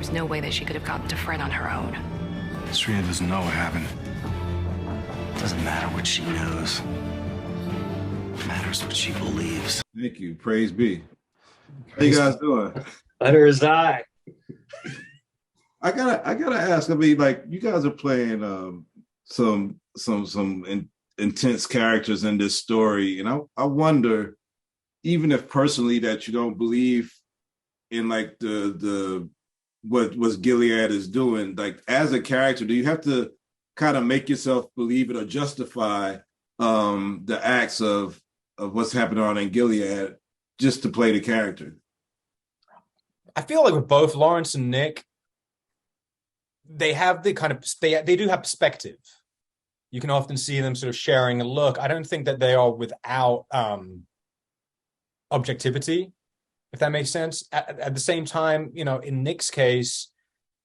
There's no way that she could have gotten to Fred on her own. Serena doesn't know what happened. Doesn't matter what she knows. It matters what she believes. Thank you. Praise be. How you guys doing? Better as I. I gotta ask. I mean, like, you guys are playing some intense characters in this story, and I wonder, even if personally that you don't believe in like the what Gilead is doing, like as a character, do you have to kind of make yourself believe it or justify the acts of what's happening on in Gilead just to play the character? I feel like with both Lawrence and Nick, they have the kind of they do have perspective. You can often see them sort of sharing a look. I don't think that they are without objectivity, if that makes sense. At the same time, you know, in Nick's case,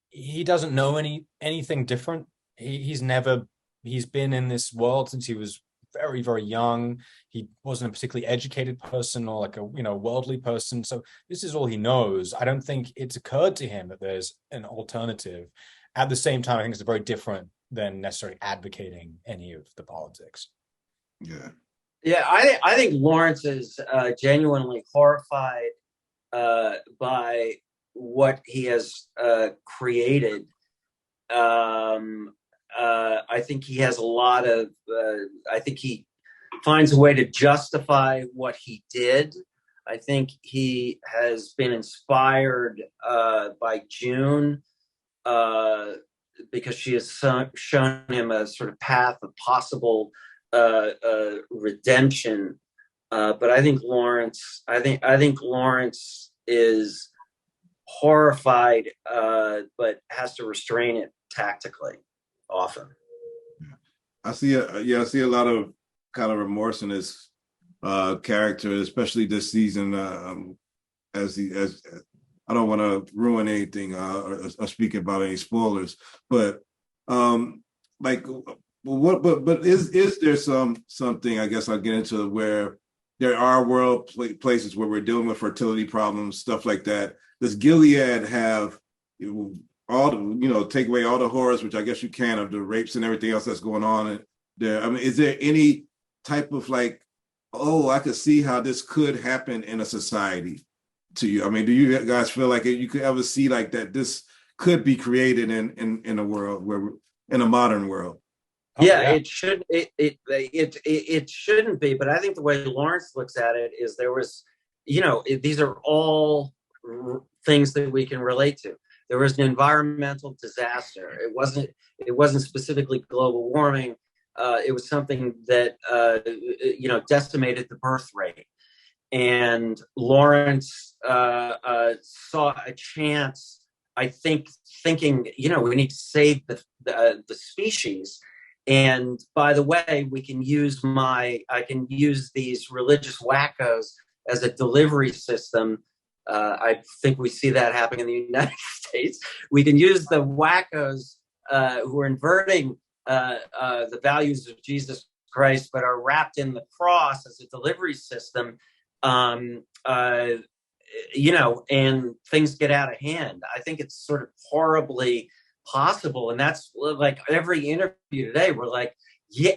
he doesn't know anything different. He's been in this world since he was very, very young. He wasn't a particularly educated person or like a, you know, worldly person. So this is all he knows. I don't think it's occurred to him that there's an alternative. At the same time, I think it's very different than necessarily advocating any of the politics. Yeah. Yeah, I think Lawrence is genuinely horrified by what he has created. I think he has a lot of, I think he finds a way to justify what he did. I think he has been inspired by June because she has shown him a sort of path of possible redemption. But I think Lawrence is horrified, but has to restrain it tactically often. I see a lot of kind of remorse in his character, especially this season. As I don't want to ruin anything or speak about any spoilers, but like but is there something, I guess I'll get into, where there are places where we're dealing with fertility problems, stuff like that? Does Gilead have all the, you know, take away all the horrors, which I guess you can, of the rapes and everything else that's going on there? I mean, is there any type of like, oh, I could see how this could happen in a society to you? I mean, do you guys feel like you could ever see like that this could be created in a world in a modern world? Yeah, it should. It shouldn't be, but I think the way Lawrence looks at it is there was, you know, these are all things that we can relate to. There was an environmental disaster. It wasn't specifically global warming. It was something that you know, decimated the birth rate, and Lawrence saw a chance. I think, thinking, you know, we need to save the species. And by the way, I can use these religious wackos as a delivery system. I think we see that happening in the United States. We can use the wackos who are inverting the values of Jesus Christ, but are wrapped in the cross as a delivery system. You know, and things get out of hand. I think it's sort of horribly possible, and that's like every interview today. We're like, yeah.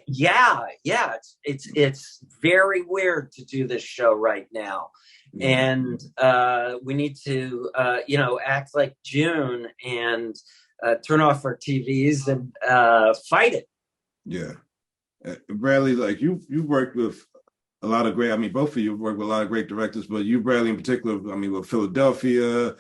It's very weird to do this show right now, and we need to, you know, act like June and turn off our TVs and fight it. Yeah, Bradley, like you worked with a lot of great. I mean, both of you worked with a lot of great directors, but you, Bradley, in particular. I mean, with Philadelphia,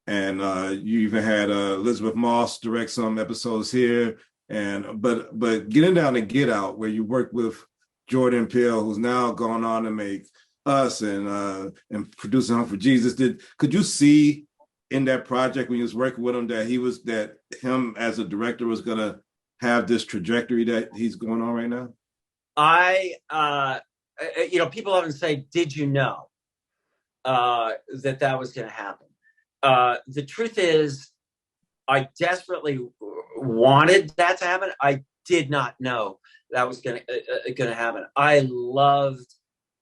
and you even had Elizabeth Moss direct some episodes here. And but getting down to Get Out, where you worked with Jordan Peele, who's now gone on to make Us and producing Home for Jesus. Could you see in that project when you was working with him that him as a director was gonna have this trajectory that he's going on right now? You know, people often say, "Did you know that was going to happen?" The truth is, I desperately wanted that to happen. I did not know that was going to happen. I loved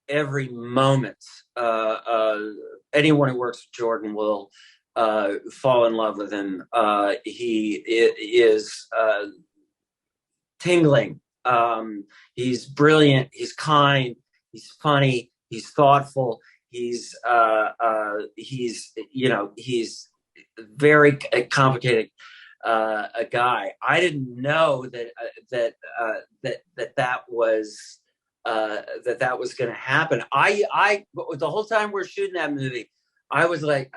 every moment. Anyone who works with Jordan will fall in love with him. He is tingling. He's brilliant. He's kind. He's funny. He's thoughtful. He's he's very complicated a guy. I didn't know that was going to happen. I the whole time we're shooting that movie, I was like,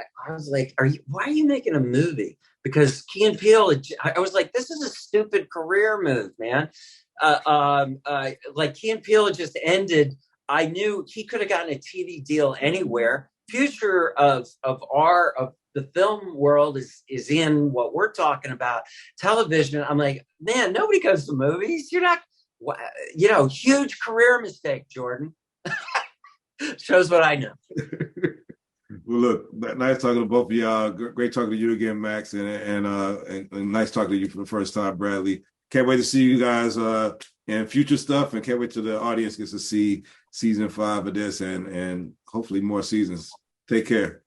why are you making a movie? Because Key and Peele, I was like, this is a stupid career move, man. Like Key and Peele just ended. I knew he could have gotten a TV deal anywhere. Future of the film world is in what we're talking about, television. I'm like, man, nobody goes to movies. You're not, huge career mistake, Jordan. Shows what I know. Well, look, nice talking to both of y'all. Great talking to you again, Max, and nice talking to you for the first time, Bradley. Can't wait to see you guys in future stuff, and can't wait till the audience gets to see season 5 of this and hopefully more seasons. Take care.